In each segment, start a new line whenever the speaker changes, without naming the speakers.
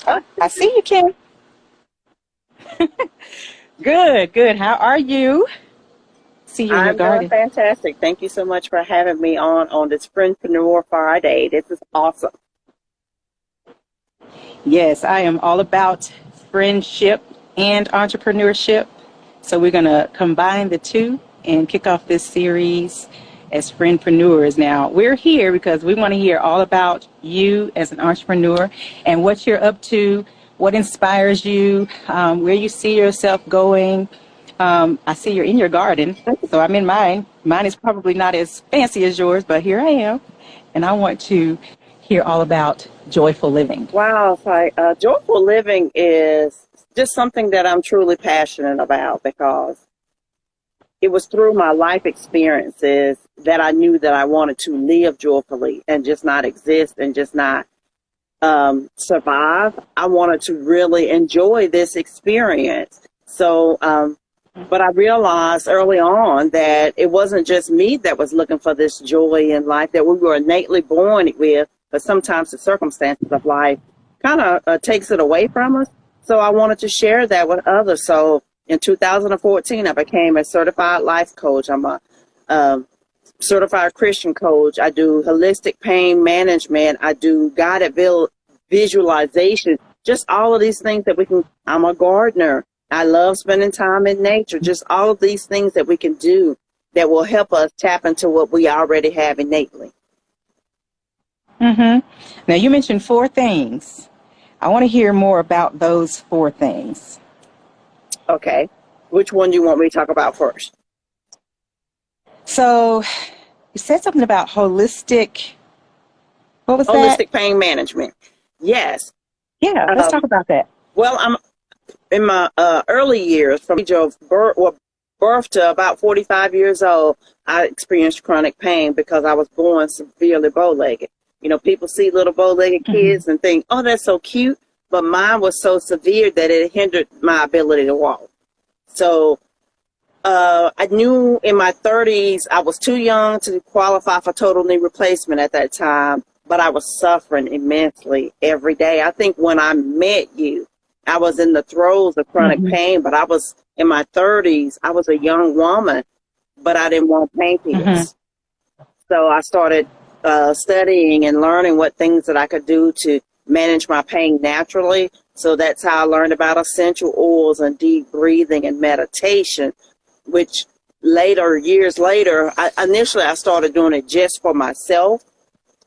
Oh, I see you, Kim. Good, good. How are you? See you in your
I'm doing
garden.
fantastic. Thank you so much for having me on this Friendpreneur Friday. This is awesome.
Yes, I am all about friendship and entrepreneurship. So we're going to combine the two and kick off this series as friendpreneurs. Now, we're here because we want to hear all about you as an entrepreneur and what you're up to, what inspires you, where you see yourself going. I see you're in your garden, so I'm in mine. Mine is probably not as fancy as yours, but here I am. And I want to hear all about joyful living.
Wow, joyful living is just something that I'm truly passionate about because it was through my life experiences that I knew that I wanted to live joyfully and just not exist and just not survive. I wanted to really enjoy this experience. But I realized early on that it wasn't just me that was looking for this joy in life that we were innately born with, but sometimes the circumstances of life kind of takes it away from us. So I wanted to share that with others. So in 2014, I became a certified life coach. I'm a certified Christian coach. I do holistic pain management. I do guided visualization. Just all of these things that we can. I'm a gardener. I love spending time in nature. Just all of these things that we can do that will help us tap into what we already have innately.
Mm-hmm. Now, you mentioned four things. I want to hear more about those four things.
Okay. Which one do you want me to talk about first?
So, you said something about holistic. What was that?
Holistic pain management. Yes.
Yeah, let's talk about that.
Well, I'm in my early years, from age of birth to about 45 years old, I experienced chronic pain because I was born severely bow-legged. You know, people see little bow-legged kids and think, oh, that's so cute. But mine was so severe that it hindered my ability to walk. So I knew in my 30s I was too young to qualify for total knee replacement at that time, but I was suffering immensely every day. I think when I met you, I was in the throes of chronic pain, but I was in my 30s. I was a young woman, but I didn't want pain pills. So I started studying and learning what things that I could do to manage my pain naturally. So that's how I learned about essential oils and deep breathing and meditation, which years later, initially I started doing it just for myself.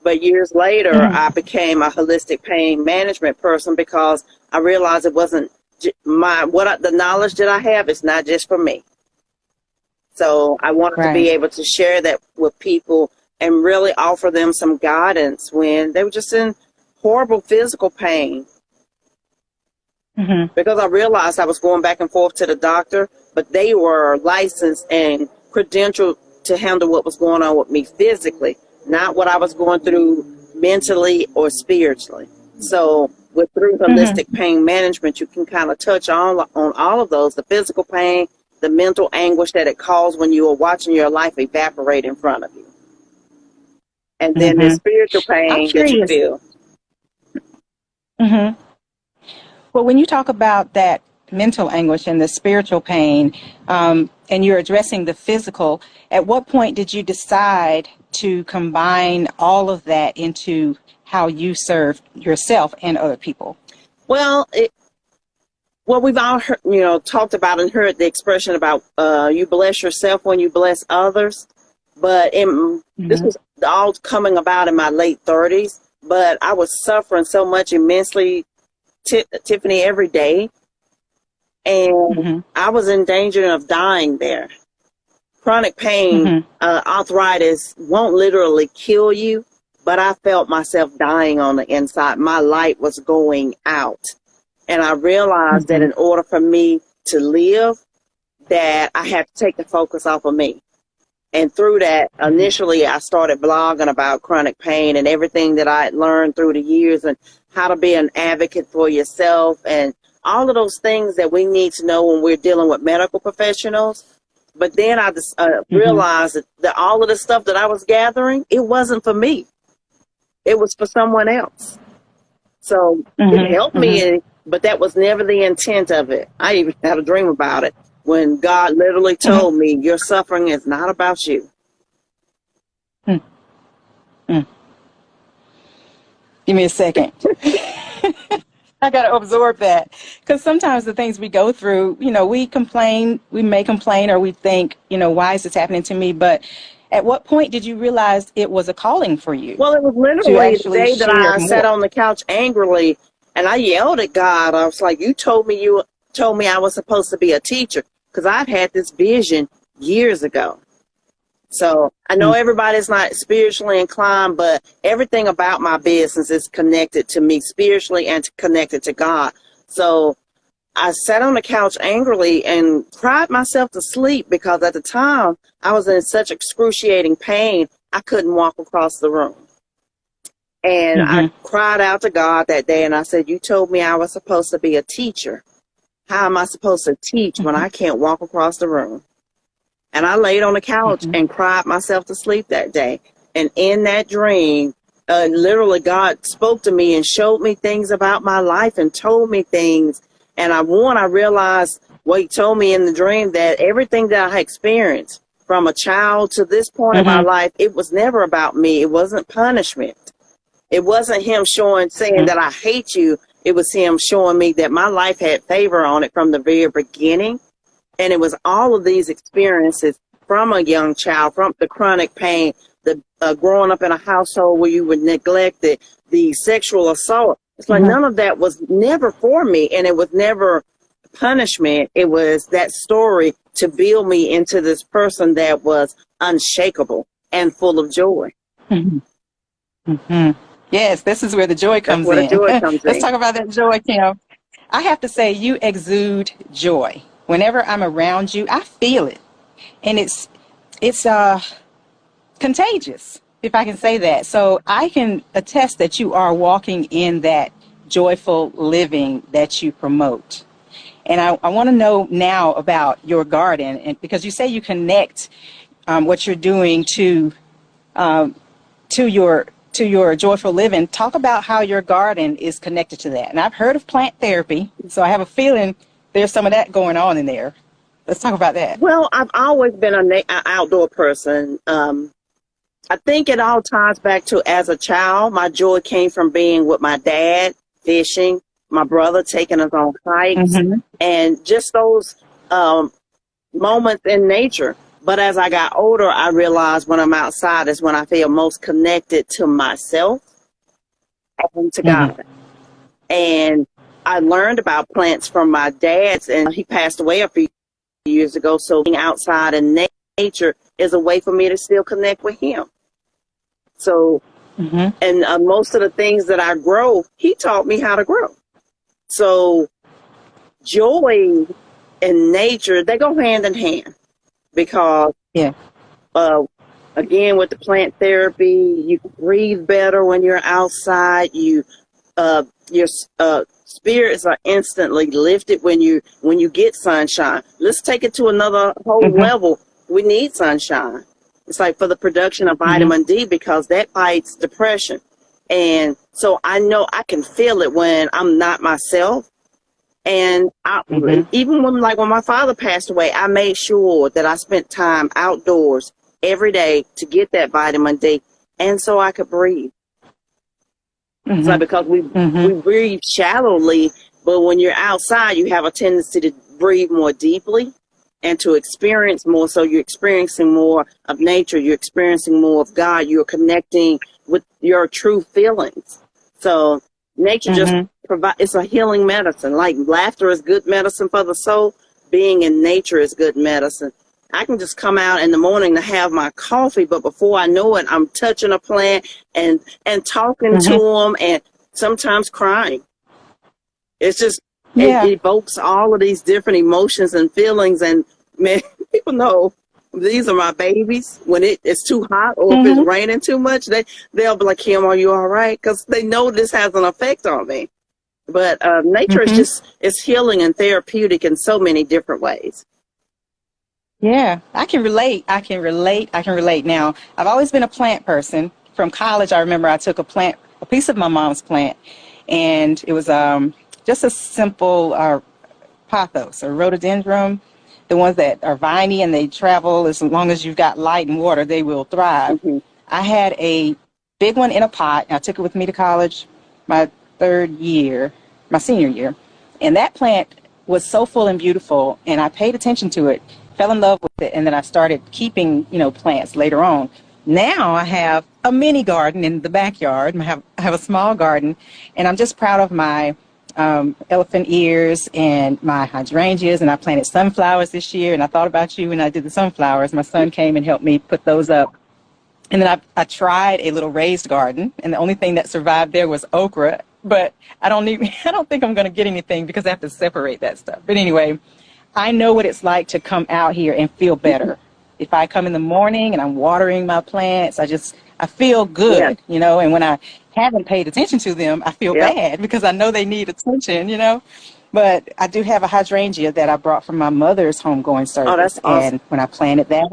But years later, I became a holistic pain management person because I realized it wasn't the knowledge that I have is not just for me. So I wanted to be able to share that with people and really offer them some guidance when they were just in horrible physical pain. Because I realized I was going back and forth to the doctor, but they were licensed and credentialed to handle what was going on with me physically, not what I was going through mentally or spiritually. So through holistic pain management, you can kind of touch on all of those, the physical pain, the mental anguish that it caused when you are watching your life evaporate in front of you. And then the spiritual
I'm
pain that you
curious.
feel.
Well, when you talk about that mental anguish and the spiritual pain, and you're addressing the physical, at what point did you decide to combine all of that into how you serve yourself and other people?
Well, we've all heard, talked about and heard the expression about you bless yourself when you bless others. But this was all coming about in my late 30s. But I was suffering so much immensely, Tiffany, every day. And I was in danger of dying there. Chronic pain, arthritis won't literally kill you, but I felt myself dying on the inside. My light was going out. And I realized that in order for me to live, that I had to take the focus off of me. And through that, initially, I started blogging about chronic pain and everything that I had learned through the years and how to be an advocate for yourself and all of those things that we need to know when we're dealing with medical professionals. But then I just realized that all of the stuff that I was gathering, it wasn't for me. It was for someone else. So it
Mm-hmm.
helped
Mm-hmm.
me, but that was never the intent of it. I even had a dream about it when God literally
Mm-hmm.
told me, your suffering is not about you.
Mm-hmm. Give me a second. I got to absorb that because sometimes the things we go through, we complain, we may complain, or we think, why is this happening to me? But at what point did you realize it was a calling for you
Well, it was
to
literally the
actually
day that
share
I sat
more?
on the couch angrily and I yelled at God. I was like, you told me I was supposed to be a teacher, because I've had this vision years ago. So I know everybody's not spiritually inclined, but everything about my business is connected to me spiritually and connected to God. So I sat on the couch angrily and cried myself to sleep, because at the time I was in such excruciating pain, I couldn't walk across the room. And I
Mm-hmm.
cried out to God that day and I said, you told me I was supposed to be a teacher. How am I supposed to teach when I can't walk across the room? And I laid on the couch
Mm-hmm.
and cried myself to sleep that day. And in that dream, literally God spoke to me and showed me things about my life and told me things. And I realized what he told me in the dream, that everything that I experienced from a child to this point in my
Mm-hmm.
life, it was never about me. It wasn't punishment. It wasn't him saying that I hate you. It was him showing me that my life had favor on it from the very beginning. And it was all of these experiences from a young child, from the chronic pain, the growing up in a household where you were neglected, the sexual assault. It's like
Mm-hmm.
none of that was never for me, and it was never punishment. It was that story to build me into this person that was unshakable and full of joy.
Mm-hmm. Mm-hmm. Yes, this is where the joy
That's
comes
where the
in.
joy comes
Let's
in.
talk about that joy, Kim. I have to say, you exude joy. Whenever I'm around you, I feel it, and it's contagious, if I can say that. So I can attest that you are walking in that joyful living that you promote. And I want to know now about your garden, and because you say you connect what you're doing to your joyful living. Talk about how your garden is connected to that. And I've heard of plant therapy, so I have a feeling there's some of that going on in there. Let's talk about that.
Well, I've always been an outdoor person. I think it all ties back to, as a child, my joy came from being with my dad, fishing, my brother taking us on hikes,
Mm-hmm.
and just those moments in nature. But as I got older, I realized when I'm outside is when I feel most connected to myself and to
Mm-hmm.
God. And I learned about plants from my dad's, and he passed away a few years ago. So being outside in nature is a way for me to still connect with him. So,
Mm-hmm.
and most of the things that I grow, he taught me how to grow. So joy and nature, they go hand in hand, because
Yeah.
uh, again, with the plant therapy, you breathe better when you're outside. Your spirits are instantly lifted when you get sunshine. Let's take it to another whole
Mm-hmm.
level. We need sunshine. It's like for the production of
Mm-hmm.
vitamin D, because that fights depression. And so I know I can feel it when I'm not myself. And
Mm-hmm.
even when my father passed away, I made sure that I spent time outdoors every day to get that vitamin D, and so I could breathe. It's like, because
Mm-hmm.
we breathe shallowly, but when you're outside, you have a tendency to breathe more deeply and to experience more. So you're experiencing more of nature. You're experiencing more of God. You're connecting with your true feelings. So nature just
Mm-hmm.
it's a healing medicine. Like laughter is good medicine for the soul. Being in nature is good medicine. I can just come out in the morning to have my coffee, but before I know it, I'm touching a plant and talking to
Mm-hmm.
them, and sometimes crying. It's just, it
Yeah.
evokes all of these different emotions and feelings. And man, people know these are my babies. When it's too hot or if it's
Mm-hmm.
raining too much, they'll be like, Kim, are you all right? Because they know this has an effect on me. But nature is
Mm-hmm.
just, it's healing and therapeutic in so many different ways.
Yeah, I can relate. I can relate. I can relate. Now, I've always been a plant person. From college, I remember I took a piece of my mom's plant, and it was just a simple pothos or rhododendron, the ones that are viney and they travel as long as you've got light and water, they will thrive.
Mm-hmm.
I had a big one in a pot. I took it with me to college my senior year, and that plant was so full and beautiful, and I paid attention to it, fell in love with it, and then I started keeping, plants later on. Now I have a mini garden in the backyard. I have a small garden, and I'm just proud of my elephant ears and my hydrangeas, and I planted sunflowers this year, and I thought about you when I did the sunflowers. My son came and helped me put those up. And then I tried a little raised garden, and the only thing that survived there was okra, but I don't think I'm going to get anything because I have to separate that stuff. But anyway, I know what it's like to come out here and feel better. If I come in the morning and I'm watering my plants, I feel good, and when I haven't paid attention to them, I feel bad because I know they need attention, But I do have a hydrangea that I brought from my mother's homegoing service.
Oh, that's awesome.
And when I planted that,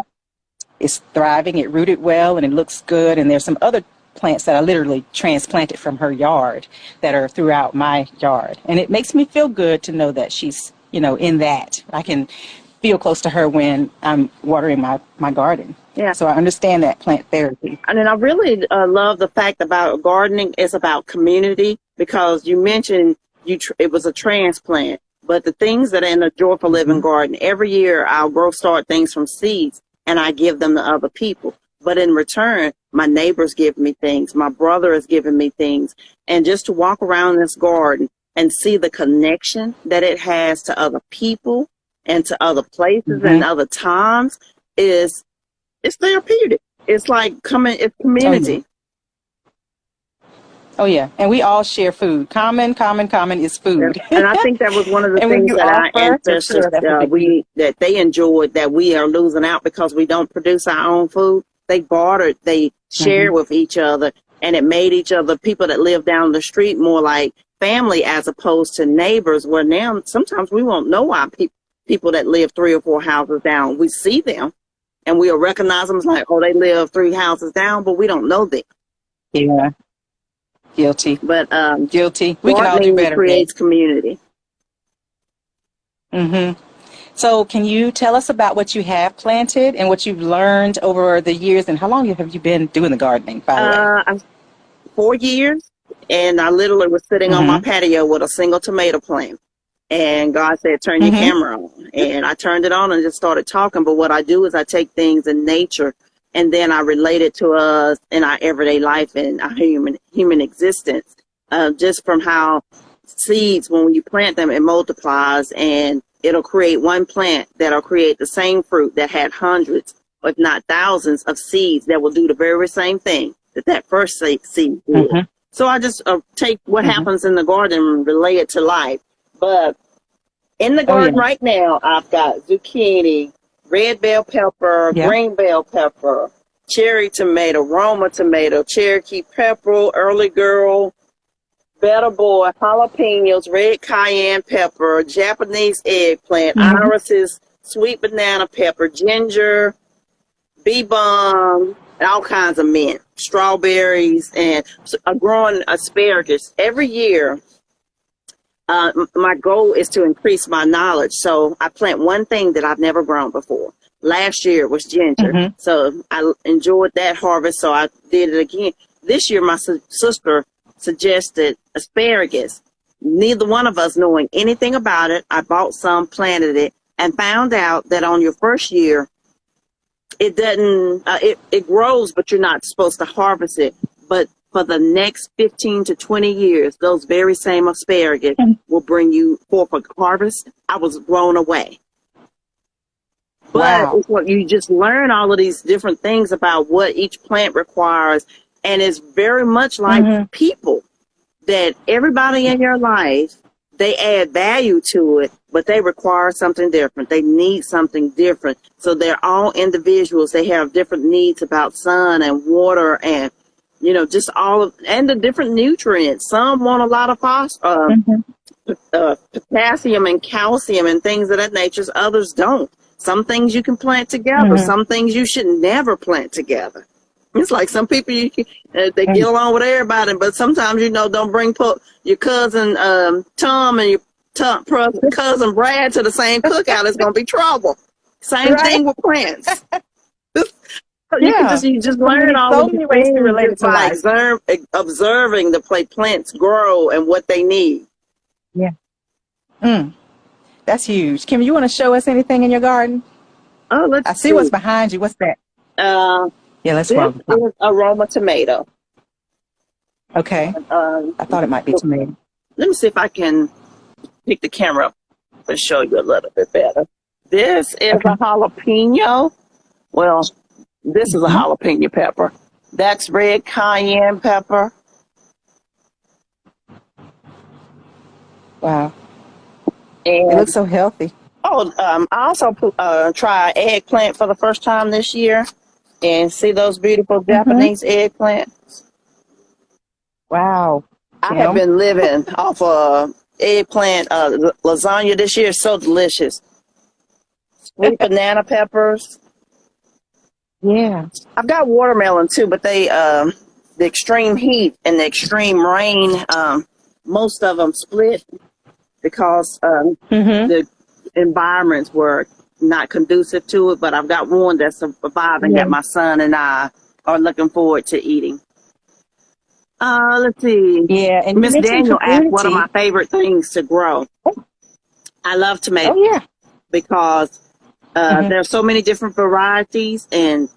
it's thriving, it rooted well, and it looks good. And there's some other plants that I literally transplanted from her yard that are throughout my yard. And it makes me feel good to know that she's, in that. I can feel close to her when I'm watering my garden. Yeah. So I understand that plant therapy.
And then I really love the fact about gardening is about community, because you mentioned it was a transplant, but the things that are in the Joyful Living Garden, every year I'll start things from seeds and I give them to other people. But in return, my neighbors give me things. My brother has given me things. And just to walk around this garden and see the connection that it has to other people and to other places and other times it's therapeutic. It's like it's community.
Oh yeah. And we all share food. Common is food.
Yeah. And I think that was one of the things that our ancestors, that they enjoyed, that we are losing out because we don't produce our own food. They bartered, they shared with each other, and it made each other, people that live down the street, more like family as opposed to neighbors, where now sometimes we won't know our people that live 3 or 4 houses down. We see them and we'll recognize them as like, oh, they live 3 houses down, but we don't know them.
Yeah. Guilty.
But
guilty. We can all do better.
Creates community.
So can you tell us about what you have planted and what you've learned over the years, and how long have you been doing the gardening, by the way?
4 years, and I literally was sitting on my patio with a single tomato plant. And God said, turn your camera on. And I turned it on and just started talking. But what I do is I take things in nature and then I relate it to us in our everyday life and our human existence. Just from how seeds, when you plant them, it multiplies and it'll create one plant that'll create the same fruit that had hundreds, if not thousands, of seeds that will do the very same thing that first seed did. So I just take what happens in the garden and relate it to life. But in the garden right now, I've got zucchini, red bell pepper, green bell pepper, cherry tomato, Roma tomato, Cherokee pepper, early girl, better boy, jalapenos, red cayenne pepper, Japanese eggplant, irises, sweet banana pepper, ginger, bee balm, and all kinds of mint, strawberries, and growing asparagus. Every year, my goal is to increase my knowledge. So I plant one thing that I've never grown before. Last year was ginger. So I enjoyed that harvest. So I did it again. This year, my sister suggested asparagus. Neither one of us knowing anything about it. I bought some, planted it, and found out that on your first year, it doesn't, it grows, but you're not supposed to harvest it. But for the next 15 to 20 years, those very same asparagus will bring you forth a harvest. I was blown away. But it's what you just learn all of these different things about what each plant requires. And it's very much like people, that everybody in your life, they add value to it, but they require something different. They need something different. So they're all individuals. They have different needs about sun and water and, just and the different nutrients. Some want a lot of potassium and calcium and things of that nature. Others don't. Some things you can plant together. Some things you should never plant together. It's like some people, they get
Mm.
along with everybody, but sometimes, don't bring your cousin Tom and your cousin Brad to the same cookout. It's going to be trouble. Same
Right?
thing with plants. You can
Yeah.
you just learn all
So
of these
many ways to
things
relate it
just
to
by
life.
observing the plants grow and what they need.
Yeah. Mm. That's huge. Kim, you want to show us anything in your garden?
Oh,
I
let's
see what's
see.
behind you. What's that?
Uh,
Yeah, let's
this
scroll.
is aroma tomato.
Okay.
Um,
I thought it might be tomato.
let me see if I can pick the camera up and show you a little bit better. This is
Okay.
a jalapeno. Well, this is a
Mhm.
jalapeno pepper. That's red cayenne pepper.
Wow. It
And
looks so healthy.
I also tried eggplant for the first time this year. And see those beautiful
Hmm.
Japanese eggplants?
Wow.
I have
Kim.
been living off of eggplant lasagna this year. It's so delicious. Sweet banana peppers.
Yeah.
I've got watermelon too, but the extreme heat and the extreme rain, most of them split because
Hmm.
the environments were not conducive to it. But I've got one that's surviving
Yeah.
that my son and I are looking forward to eating. Let's see.
Yeah. And you
Miss
mentioned
Daniel asked what are my
community.
favorite things to grow. I love tomatoes
Oh, yeah.
because
Hmm.
there are so many different varieties, and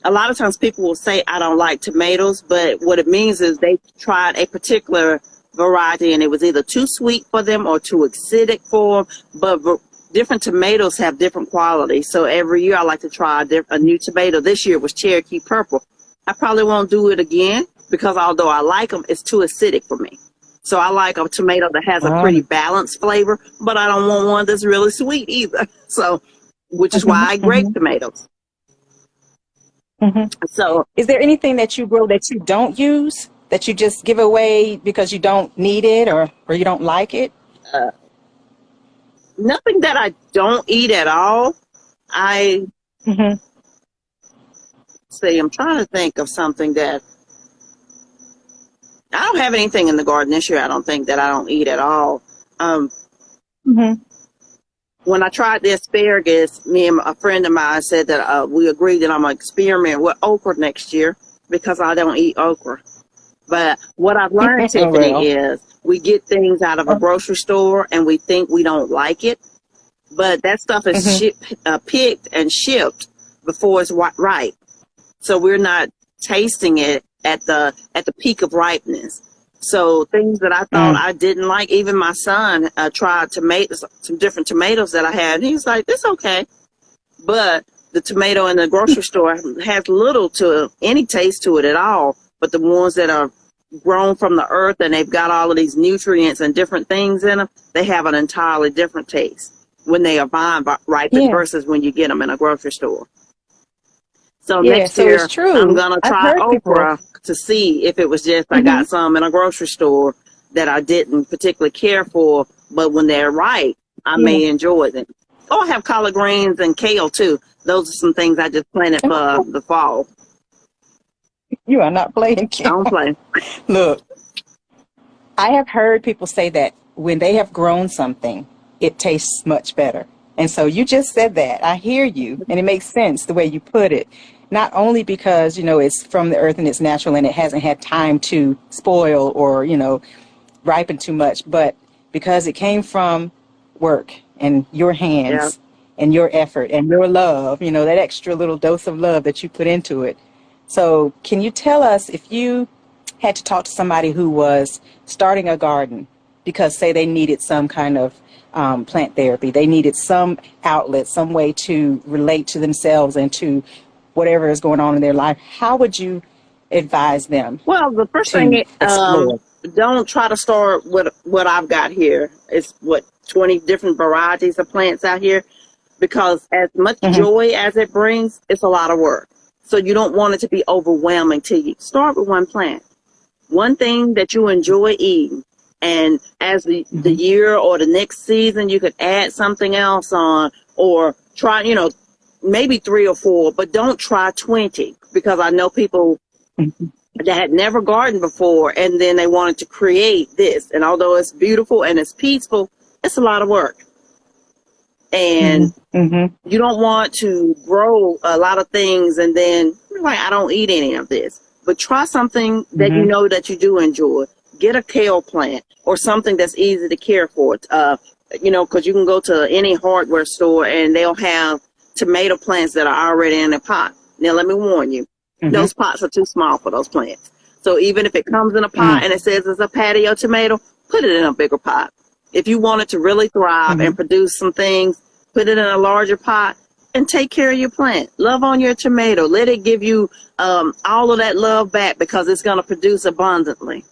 a lot of times people will say I don't like tomatoes, but what it means is they tried a particular variety and it was either too sweet for them or too acidic for them. But different tomatoes have different qualities. So every year I like to try a new tomato. This year was Cherokee Purple. I probably won't do it again because although I like them, it's too acidic for me. So I like a tomato that has a pretty balanced flavor, but I don't want one that's really sweet either. So, which is why
Hmm.
I
Hmm.
grape tomatoes.
Hmm.
So
Is there anything that you grow that you don't use, that you just give away because you don't need it or you don't like it?
nothing that I don't eat at all. I
Hmm.
say I'm trying to think of something that I don't have anything in the garden this year. I don't think that I don't eat at all. Um,
Hmm.
when I tried the asparagus, me and a friend of mine said that we agreed that I'm gonna experiment with okra next year because I don't eat okra. But what I've learned,
Oh,
Tiffany,
well.
is we get things out of a grocery store and we think we don't like it, but that stuff is
Hmm.
picked and shipped before it's ripe. So we're not tasting it at the peak of ripeness. So things that I thought
Mm.
I didn't like, even my son tried some different tomatoes that I had. And he's like, "It's okay," but the tomato in the grocery store has little to any taste to it at all. But the ones that are grown from the earth and they've got all of these nutrients and different things in them, they have an entirely different taste when they are vine ripened
Yeah.
versus when you get them in a grocery store. So
Yeah.
next
So it's
year, I'm
true.
going to
I've
try
heard people.
okra to see if it was just I
Hmm.
got some in a grocery store that I didn't particularly care for, but when they're ripe, I
Yeah.
may enjoy them. Oh, I have collard greens and kale too. Those are some things I just planted for the fall.
You are not playing,
I
Kim.
don't play.
Look, I have heard people say that when they have grown something, it tastes much better. And so you just said that. I hear you, and it makes sense the way you put it. Not only because, it's from the earth and it's natural and it hasn't had time to spoil or, ripen too much, but because it came from work and your
Yeah.
hands and your effort and your love, that extra little dose of love that you put into it. So, can you tell us if you had to talk to somebody who was starting a garden because, say, they needed some kind of plant therapy, they needed some outlet, some way to relate to themselves and to whatever is going on in their life, how would you advise them
Well, the first
to
thing,
explore?
don't try to start with what I've got here. It's 20 different varieties of plants out here because as much
Hmm.
joy as it brings, it's a lot of work. So you don't want it to be overwhelming to you. Start with one plant, one thing that you enjoy eating. And as the year or the next season, you could add something else on or try, maybe 3 or 4, but don't try 20, because I know people that had never gardened before, and then they wanted to create this. And although it's beautiful and it's peaceful, it's a lot of work. And you don't want to grow a lot of things and then you're like, I don't eat any of this. But try something that you know that you do enjoy. Get a kale plant or something that's easy to care for. You know, because you can go to any hardware store and they'll have tomato plants that are already in a pot. Now, let me warn you, those pots are too small for those plants. So even if it comes in a pot and it says it's a patio tomato, put it in a bigger pot. If you want it to really thrive and produce some things, put it in a larger pot and take care of your plant. Love on your tomato. Let it give you all of that love back, because it's going to produce abundantly.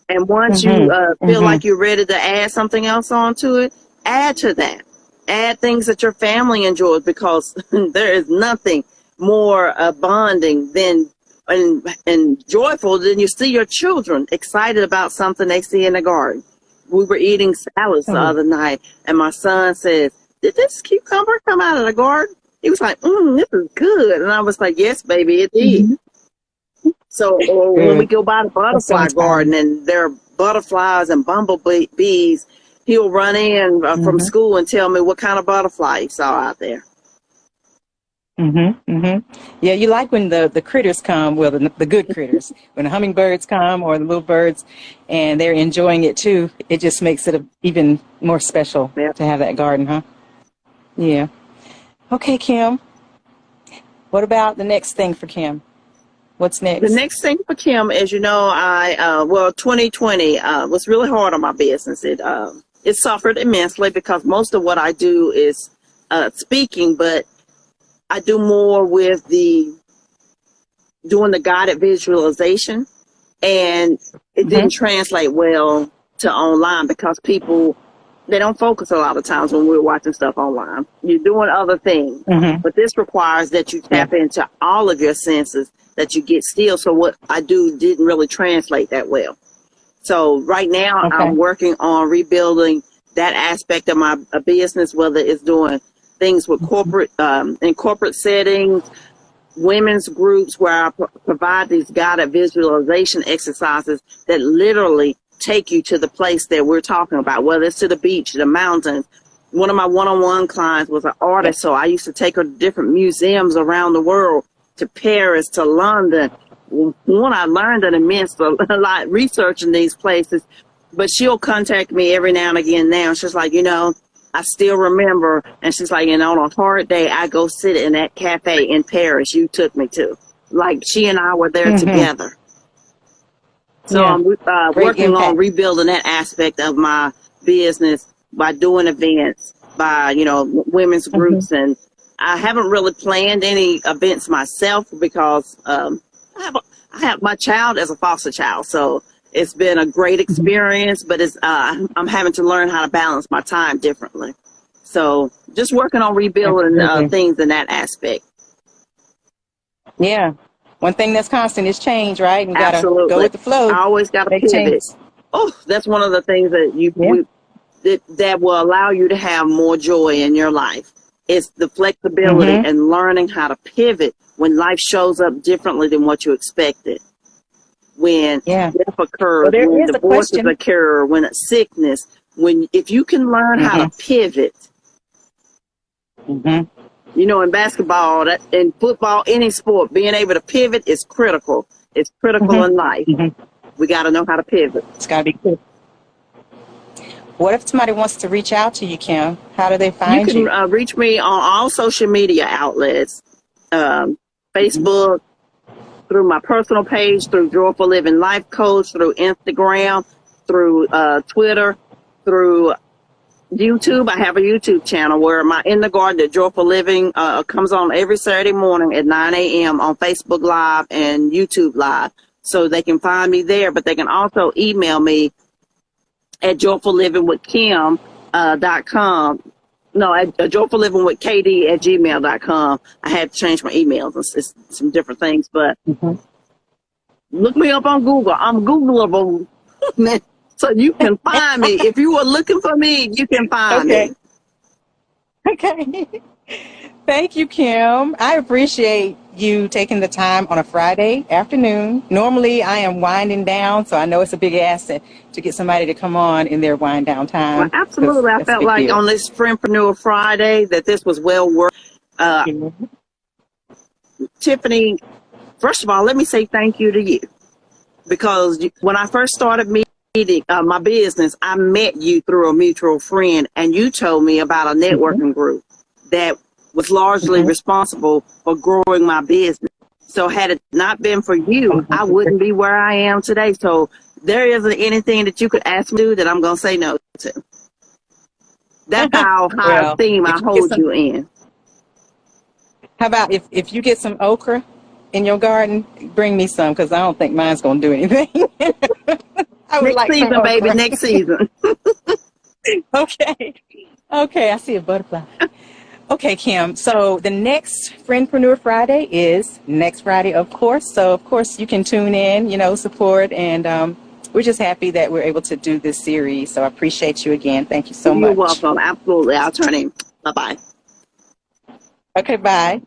And once you feel like you're ready to add something else onto it, add to that. Add things that your family enjoys, because there is nothing more bonding than and joyful than you see your children excited about something they see in the garden. We were eating salads the other night, and my son says, "Did this cucumber come out of the garden?" He was like, "This is good." And I was like, "Yes, baby, it did." So when we go by the butterfly garden and there are butterflies and bumblebees, he'll run in from school and tell me what kind of butterfly he saw out there.
Yeah, you like when the critters come, well, the good critters, when the hummingbirds come or the little birds, and they're enjoying it too. It just makes it even more special to have that garden, huh? Yeah. Okay, Kim. What about the next thing for Kim? What's next?
The next thing for Kim, as you know, 2020 was really hard on my business. It suffered immensely because most of what I do is speaking, but I do more with doing the guided visualization, and it didn't translate well to online because people, they don't focus a lot of times when we're watching stuff online. You're doing other things, but this requires that you tap into all of your senses, that you get still. So what I do didn't really translate that well. So right now I'm working on rebuilding that aspect of my business, whether it's doing things with corporate, in corporate settings, women's groups, where I provide these guided visualization exercises that literally take you to the place that we're talking about, whether it's to the beach, the mountains. One of my one-on-one clients was an artist, so I used to take her to different museums around the world, to Paris, to London. One, I learned an immense a lot researching these places, but she'll contact me every now and again now. She's like, I still remember, and she's like, on a hard day, I go sit in that cafe in Paris you took me to. Like, she and I were there together. So I'm working on rebuilding that aspect of my business by doing events, by, women's groups. And I haven't really planned any events myself because I have my child as a foster child. So it's been a great experience, but I'm having to learn how to balance my time differently. So just working on rebuilding things in that aspect.
Yeah. One thing that's constant is change, right? You got to go with the flow.
I always got to pivot.
Changes.
Oh, that's one of the things that that will allow you to have more joy in your life. It's the flexibility and learning how to pivot when life shows up differently than what you expected. When death occurs, when divorces occur, when a sickness, if you can learn how to pivot, in basketball, in football, any sport, being able to pivot is critical. It's critical in life. We got to know how to pivot.
It's got to be good. What if somebody wants to reach out to you, Kim? How do they find you?
You can reach me on all social media outlets, Facebook, through my personal page, through Joyful Living Life Coach, through Instagram, through Twitter, through YouTube. I have a YouTube channel where my In the Garden, the Joyful Living, comes on every Saturday morning at 9 a.m. on Facebook Live and YouTube Live. So they can find me there, but they can also email me at joyfullivingwithkim.com. No, at joyfullivingwithkd@gmail.com. I had to change my emails. It's some different things, but look me up on Google. I'm Googleable. So you can find me. If you are looking for me, you can find me.
Okay. Thank you, Kim. I appreciate you taking the time on a Friday afternoon. Normally, I am winding down, so I know it's a big asset to get somebody to come on in their wind down
Well,
time, because
absolutely. I
that's a
felt
big
like
deal.
on this Friendpreneur Friday that this was well worth. Uh,
Mhm.
Tiffany, first of all, let me say thank you to you because when I first started meeting my business, I met you through a mutual friend, and you told me about a
Mhm.
networking group that was largely
Mhm.
responsible for growing my business. So had it not been for you, I wouldn't be where I am today. So there isn't anything that you could ask me to do that I'm going to say no to. That's how high
Well,
esteem I
if you get
hold
some,
you in.
how about if you get some okra in your garden, bring me some, because I don't think mine's going to do anything. I would
Next
like some
season, baby,
okra.
next season.
Okay. Okay, I see a butterfly. Okay, Kim. So the next Friendpreneur Friday is next Friday, of course. So, of course, you can tune in, support. And we're just happy that we're able to do this series. So I appreciate you again. Thank you so
You're
much.
welcome. Absolutely. I'll turn in. Bye-bye.
Okay, bye.